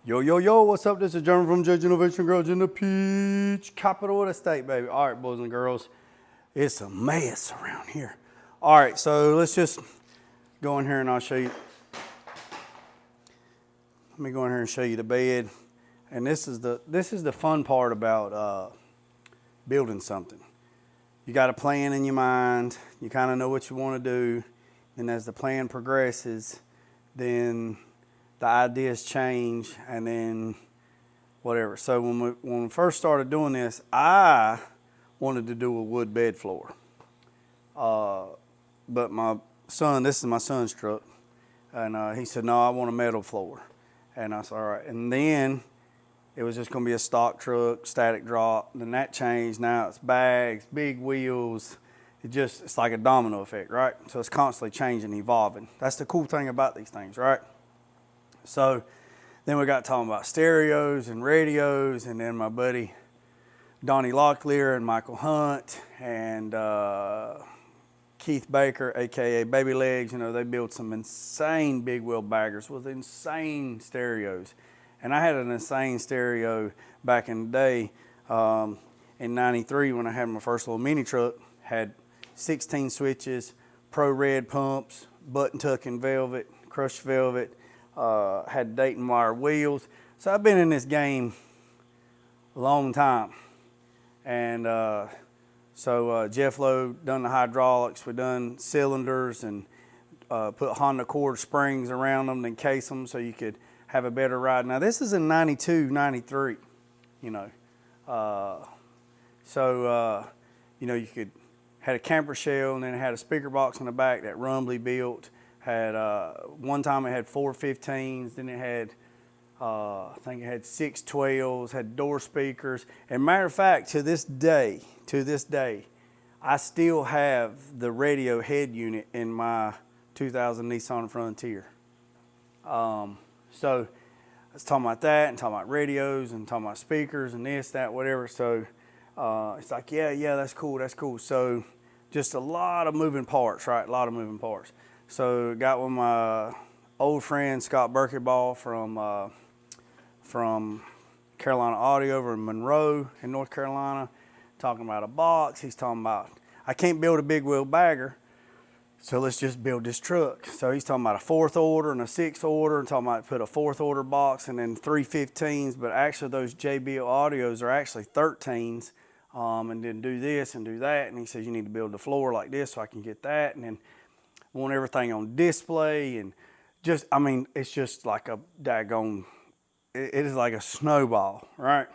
Yo, yo, yo, what's up? This is Jeremy from Judge Innovation Garage in the Peach capital of the state, baby. All right, boys and girls, it's a mess around here. All right, so let's just go in here and I'll show you. Let me go in here and show you the bed. And this is the fun part about building something. You got a plan in your mind. You kind of know what you want to do. And as the plan progresses, then the ideas change, and then whatever. So when we first started doing this, I wanted to do a wood bed floor. But my son, this is my son's truck, and he said, no, I want a metal floor. And I said, all right. And then it was just gonna be a stock truck, static drop. Then that changed. Now it's bags, big wheels. It's like a domino effect, right? So it's constantly changing, evolving. That's the cool thing about these things, right? So then we got talking about stereos and radios, and then my buddy Donnie Locklear and Michael Hunt and Keith Baker, aka Baby Legs, they built some insane big wheel baggers with insane stereos. And I had an insane stereo back in the day in '93 when I had my first little mini truck. Had 16 switches, pro red pumps, button tucking velvet, crushed velvet. Had Dayton wire wheels. So I've been in this game a long time. And so Jeff Lowe done the hydraulics. We done cylinders and put Honda Accord springs around them to encase them so you could have a better ride. Now this is in '92, '93, you could, had a camper shell and then it had a speaker box in the back that Rumbly built. Had one time it had 415s, then it had I think it had 612s, had door speakers. And matter of fact, to this day, I still have the radio head unit in my 2000 Nissan Frontier. So I was talking about that and talking about radios and talking about speakers and this, that, whatever. So it's like, yeah, that's cool. So just a lot of moving parts, right? A lot of moving parts. So got with my old friend Scott Berkeball from Carolina Audio over in Monroe in North Carolina, talking about a box. He's talking about, I can't build a big wheel bagger, so let's just build this truck. So he's talking about a 4th order and a 6th order, and talking about put a 4th order box and then 3 15s, but actually those JBL Audios are actually 13s, and then do this and do that. And he says you need to build the floor like this so I can get that, and then want everything on display, and just, I mean, it's just like a daggone, it is like a snowball, right?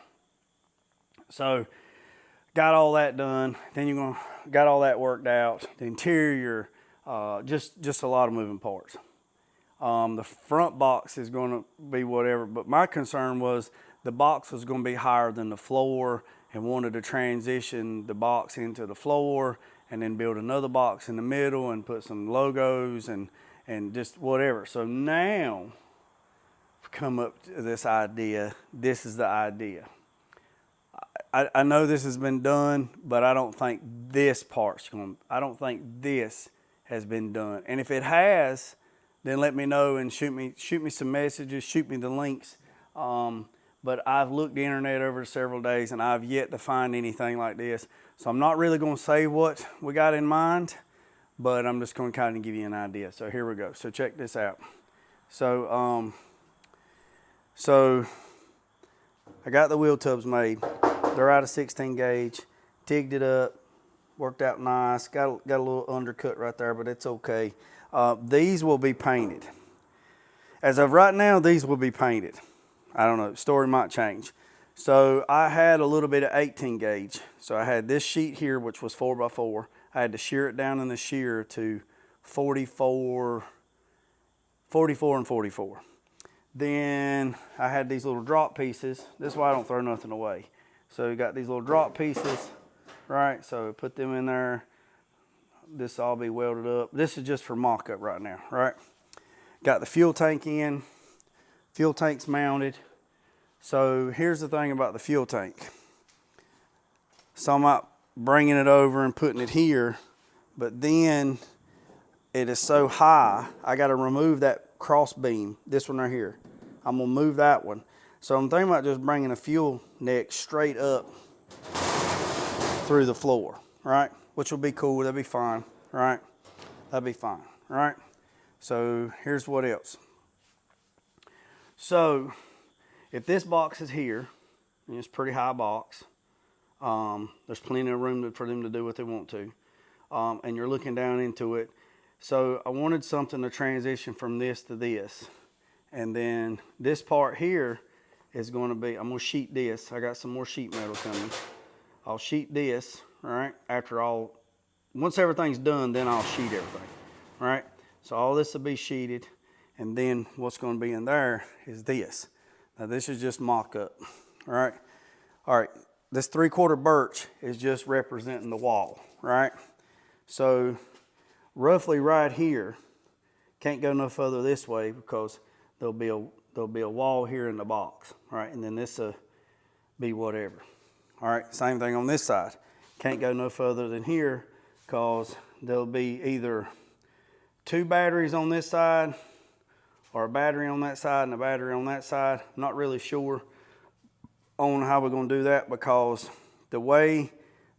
So got all that done. Then got all that worked out. The interior, just a lot of moving parts. The front box is going to be whatever, but my concern was the box was going to be higher than the floor, and wanted to transition the box into the floor and then build another box in the middle and put some logos and just whatever. So now I've come up to this idea. This is the idea. I know this has been done, but I don't think this I don't think this has been done. And if it has, then let me know and shoot me some messages, shoot me the links. But I've looked the internet over several days and I've yet to find anything like this. So I'm not really going to say what we got in mind, but I'm just going to kind of give you an idea. So here we go. So check this out. So I got the wheel tubs made. They're out of 16 gauge. Tigged it up. Worked out nice. Got a little undercut right there, but it's okay. These will be painted. As of right now, these will be painted. I don't know, story might change. So I had a little bit of 18 gauge. So I had this sheet here, which was 4x4. I had to shear it down in the shear to 44 and 44. Then I had these little drop pieces. This is why I don't throw nothing away. So you got these little drop pieces, right? So put them in there. This will all be welded up. This is just for mock-up right now, right? Got the fuel tank in. Fuel tank's mounted. So here's the thing about the fuel tank. So I'm not bringing it over and putting it here, but then it is so high, I got to remove that cross beam, this one right here. I'm gonna move that one. So I'm thinking about just bringing a fuel neck straight up through the floor, right? Which will be cool, that'll be fine, right? That'll be fine, right? So here's what else. So if this box is here, and it's a pretty high box, there's plenty of room for them to do what they want to, and you're looking down into it. So I wanted something to transition from this to this. And then this part here is going to be, I'm going to sheet this. I got some more sheet metal coming. I'll sheet this, right? Once everything's done, then I'll sheet everything, right? So all this will be sheeted. And then what's going to be in there is this. Now this is just mock-up, right? All right, this 3/4 birch is just representing the wall, right? So roughly right here, can't go no further this way because there'll be a wall here in the box, right? And then this will be whatever. All right, same thing on this side. Can't go no further than here because there'll be either 2 batteries on this side or a battery on that side and a battery on that side. I'm not really sure on how we're going to do that because the way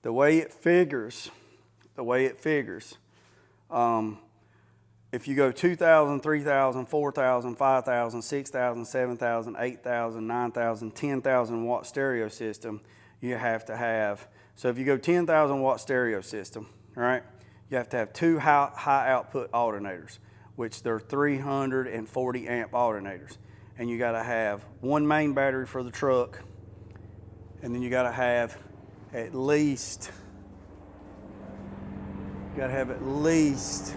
it figures, if you go 2,000, 3,000, 4,000, 5,000, 6,000, 7,000, 8,000, 9,000, 10,000 watt stereo system, you have to have, so if you go 10,000 watt stereo system, right, you have to have 2 high output alternators, which they're 340 amp alternators. And you gotta have 1 main battery for the truck, and then you gotta have at least, you gotta have at least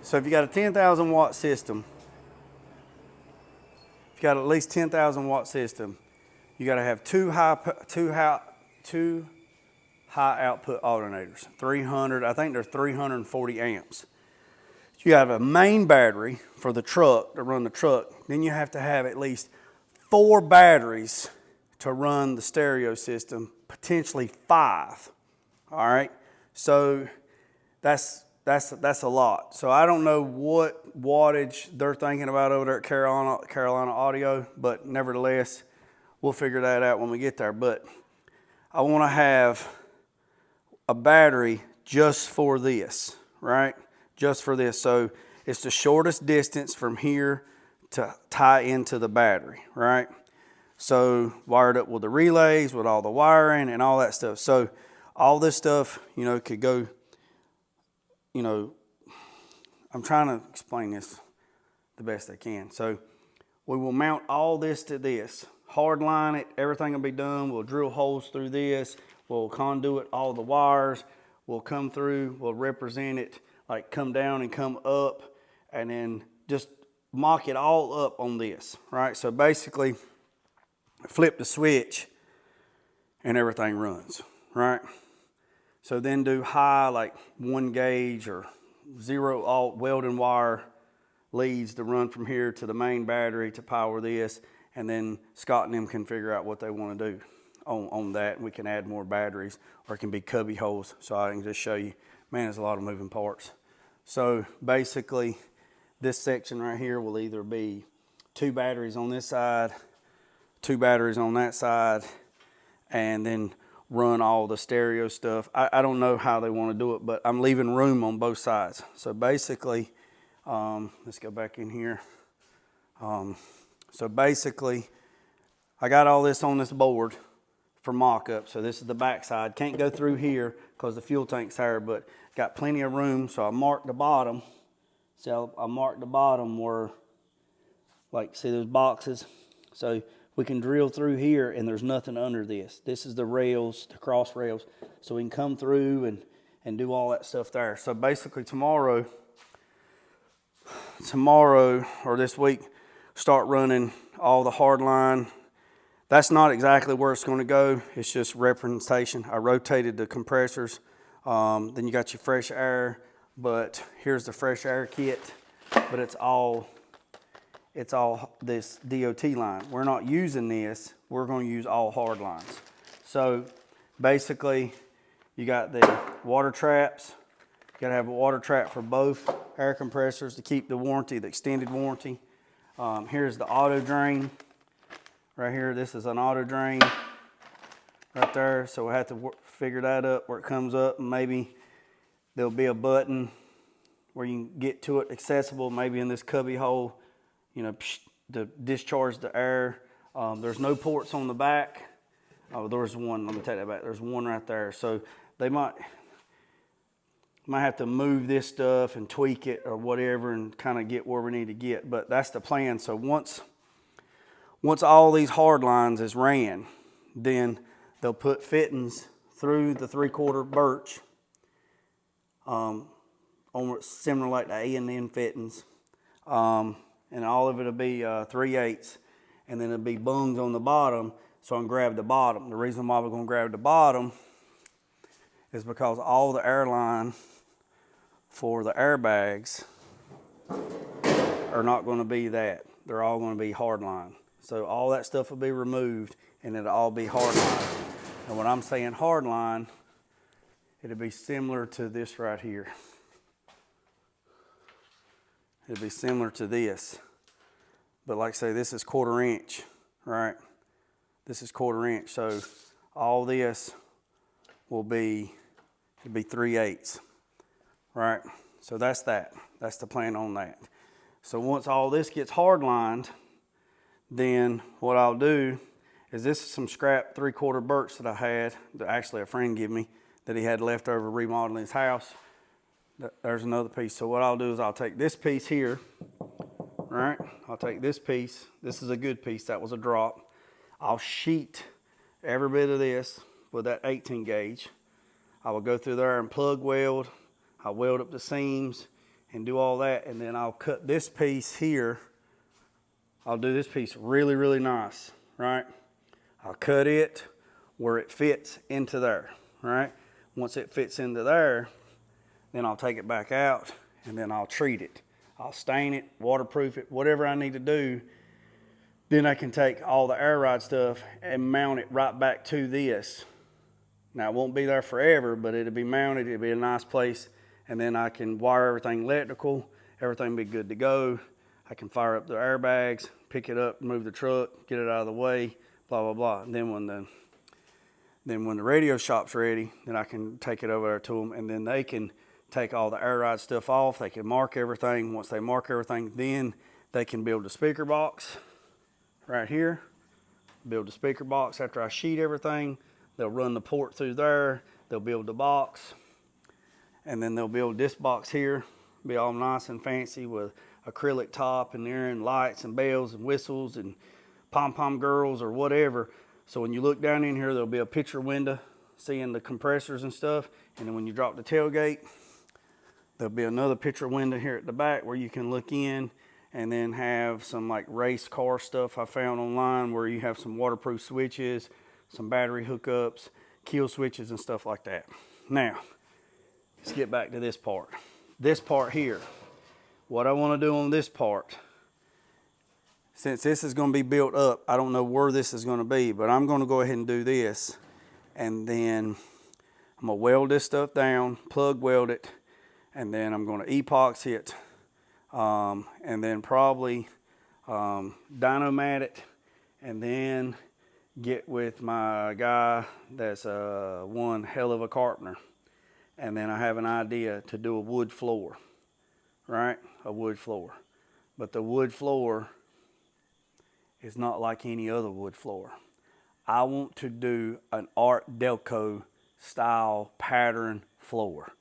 so if you got a 10,000 watt system, if you got at least 10,000 watt system, you got to have two high output alternators. 300, I think they're 340 amps. You have a main battery for the truck to run the truck. Then you have to have at least 4 batteries to run the stereo system, potentially 5. All right, so that's a lot. So I don't know what wattage they're thinking about over there at Carolina Audio, but nevertheless, we'll figure that out when we get there. But I want to have a battery just for this, right? Just for this. So it's the shortest distance from here to tie into the battery, right? So wired up with the relays, with all the wiring and all that stuff. So all this stuff, you know, could go, you know, I'm trying to explain this the best I can. So we will mount all this to this, hard line it, everything will be done. We'll drill holes through this, we'll conduit all the wires, we'll come through, we'll represent it, like come down and come up, and then just mock it all up on this, right? So basically, flip the switch and everything runs, right? So then do high, like 1 gauge or 0 alt welding wire leads to run from here to the main battery to power this, and then Scott and them can figure out what they want to do on that. We can add more batteries, or it can be cubby holes, so I can just show you. Man, there's a lot of moving parts. So basically, this section right here will either be 2 batteries on this side, 2 batteries on that side, and then run all the stereo stuff. I don't know how they want to do it, but I'm leaving room on both sides. So basically, let's go back in here. So basically, I got all this on this board for mock-up. So this is the back side. Can't go through here because the fuel tank's higher, but got plenty of room. So I marked the bottom. So I marked the bottom where, like, see those boxes? So we can drill through here and there's nothing under this. This is the rails, the cross rails. So we can come through and do all that stuff there. So basically tomorrow or this week, start running all the hard line. That's not exactly where it's going to go. It's just representation. I rotated the compressors. Then you got your fresh air, but here's the fresh air kit, but it's all this DOT line. We're not using this. We're going to use all hard lines. So basically, You got the water traps. You gotta have a water trap for both air compressors to keep the warranty, the extended warranty. Here's the auto drain. Right here, this is an auto drain right there. So we'll have to figure that up where it comes up, and maybe there'll be a button where you can get to it accessible, maybe in this cubby hole, you know, to discharge the air. There's no ports on the back. Oh, there's one, let me take that back. There's one right there. So they might have to move this stuff and tweak it or whatever and kind of get where we need to get, but that's the plan. So once all these hard lines is ran, then they'll put fittings through the 3/4 birch, similar like the A&N fittings, and all of it will be 3/8, and then it'll be bungs on the bottom, so I can grab the bottom. The reason why we're going to grab the bottom is because all the air line for the airbags are not going to be that. They're all going to be hard line. So all that stuff will be removed and it'll all be hard line. And when I'm saying hard line, it'll be similar to this right here. It'll be similar to this. But like I say, this is 1/4 inch, right? This is 1/4 inch. So all this will be, it'll be 3/8, right? So that's that. That's the plan on that. So once all this gets hard lined, then what I'll do is, this is some scrap 3/4 birch that I had, that actually a friend gave me, that he had left over remodeling his house. There's another piece. So what I'll do is I'll take this piece here, right? I'll take this piece. This is a good piece. That was a drop. I'll sheet every bit of this with that 18 gauge. I will go through there and plug weld. I'll weld up the seams and do all that. And then I'll cut this piece here. I'll do this piece really, really nice, right? I'll cut it where it fits into there, right? Once it fits into there, then I'll take it back out and then I'll treat it. I'll stain it, waterproof it, whatever I need to do. Then I can take all the air ride stuff and mount it right back to this. Now it won't be there forever, but it'll be mounted, it'll be a nice place, and then I can wire everything electrical, everything will be good to go. I can fire up the airbags, pick it up, move the truck, get it out of the way, blah, blah, blah. And then when the radio shop's ready, then I can take it over there to them, and then they can take all the air ride stuff off. They can mark everything. Once they mark everything, then they can build a speaker box right here. Build a speaker box after I sheet everything. They'll run the port through there. They'll build the box. And then they'll build this box here. Be all nice and fancy with acrylic top in there and lights and bells and whistles and pom-pom girls or whatever. So when you look down in here, there'll be a picture window seeing the compressors and stuff. And then when you drop the tailgate, there'll be another picture window here at the back where you can look in, and then have some like race car stuff I found online where you have some waterproof switches, some battery hookups, kill switches and stuff like that. Now, let's get back to this part. This part here, what I want to do on this part, since this is going to be built up, I don't know where this is going to be, but I'm going to go ahead and do this, and then I'm going to weld this stuff down, plug weld it, and then I'm going to epoxy it, and then probably dynomat it, and then get with my guy that's one hell of a carpenter. And then I have an idea to do a wood floor, right? A wood floor. But the wood floor is not like any other wood floor. I want to do an Art Deco style pattern floor.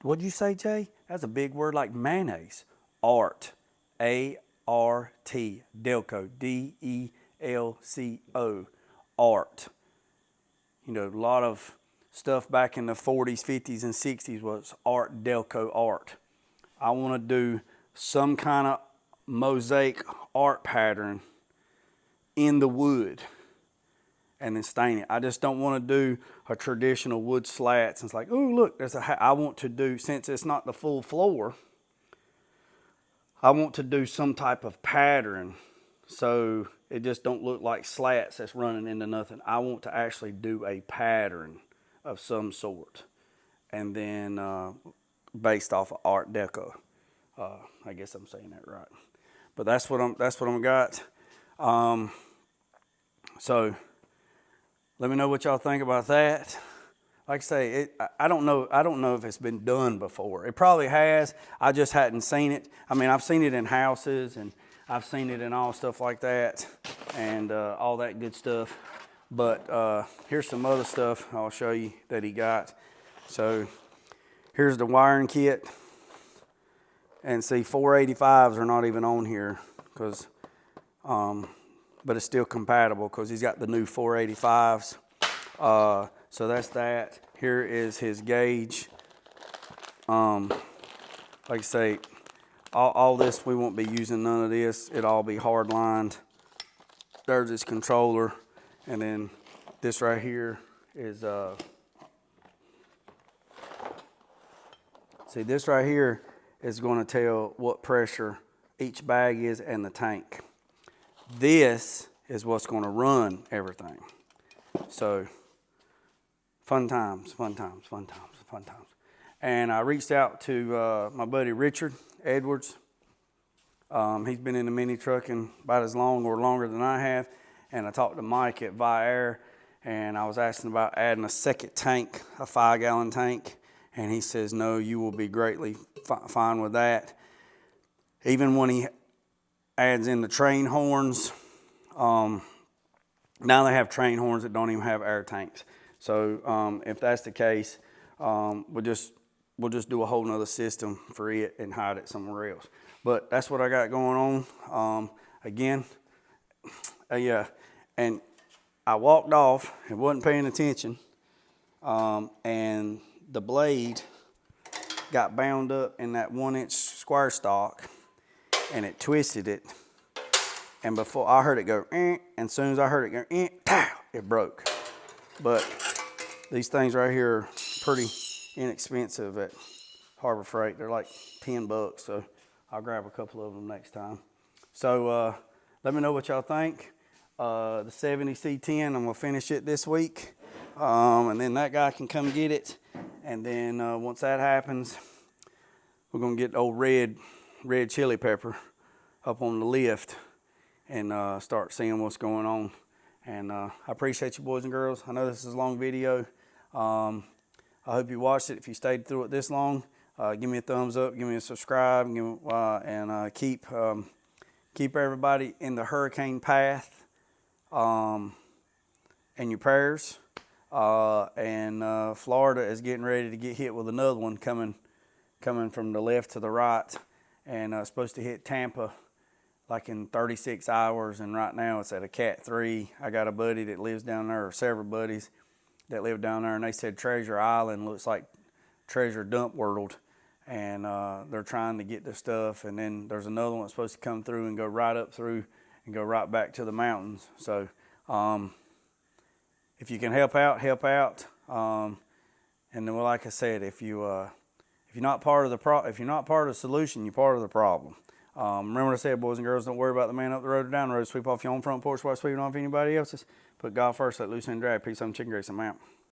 What'd you say, Jay? That's a big word like mayonnaise. Art, A-R-T, Delco, D-E-L-C-O, art. You know, a lot of stuff back in the 40s, 50s, and 60s was Art Deco art. I want to do some kind of mosaic art pattern in the wood and then stain it. I just don't want to do a traditional wood slats. It's like, oh, look, there's a I want to do, since it's not the full floor, I want to do some type of pattern so it just don't look like slats that's running into nothing. I want to actually do a pattern of some sort. and then based off of Art Deco. I guess I'm saying that right, but that's what I'm got. So let me know what y'all think about that. Like I say, I don't know if it's been done before. It probably has. I just hadn't seen it. I mean, I've seen it in houses, and I've seen it in all stuff like that, and all that good stuff. But here's some other stuff I'll show you that he got. So here's the wiring kit. And see, 485s are not even on here, because, but it's still compatible because he's got the new 485s. So that's that. Here is his gauge. Like I say, all this, we won't be using none of this. It'll all be hard lined. There's his controller. And then this right here is, see, this right here is going to tell what pressure each bag is and the tank. This is what's going to run everything. So fun times, fun times, fun times, fun times. And I reached out to my buddy Richard Edwards. He's been in the mini trucking about as long or longer than I have. And I talked to Mike at Air, and I was asking about adding a second tank, a 5-gallon tank. And he says, no, you will be greatly fine with that. Even when he adds in the train horns, now they have train horns that don't even have air tanks. So if that's the case, we'll just do a whole nother system for it and hide it somewhere else. But that's what I got going on. Again, yeah, and I walked off and wasn't paying attention, and the blade got bound up in that 1-inch square stock, and it twisted it. And before I heard it go, and as soon as I heard it go, pow, it broke. But these things right here are pretty inexpensive at Harbor Freight. They're like $10, so I'll grab a couple of them next time. So let me know what y'all think. The 70C10, I'm gonna finish it this week, and then that guy can come get it. And then once that happens, we're gonna get old red chili pepper up on the lift and start seeing what's going on. And I appreciate you, boys and girls. I know this is a long video. I hope you watched it. If you stayed through it this long, give me a thumbs up, give me a subscribe, and keep everybody in the hurricane path in your prayers. And Florida is getting ready to get hit with another one coming from the left to the right, and supposed to hit Tampa like in 36 hours, and right now it's at a Cat 3. I got a buddy that lives down there, or several buddies that live down there, and they said Treasure Island looks like Treasure Dump World, and they're trying to get their stuff. And then there's another one that's supposed to come through and go right up through and go right back to the mountains. So if you can help out, help out. And then, well, like I said, if you're not part of the solution, you're part of the problem. Remember what I said, boys and girls, don't worry about the man up the road or down the road. Sweep off your own front porch while sweeping off anybody else's. Put God first, let loose and drag. Peace, I'm chicken grease. I'm out.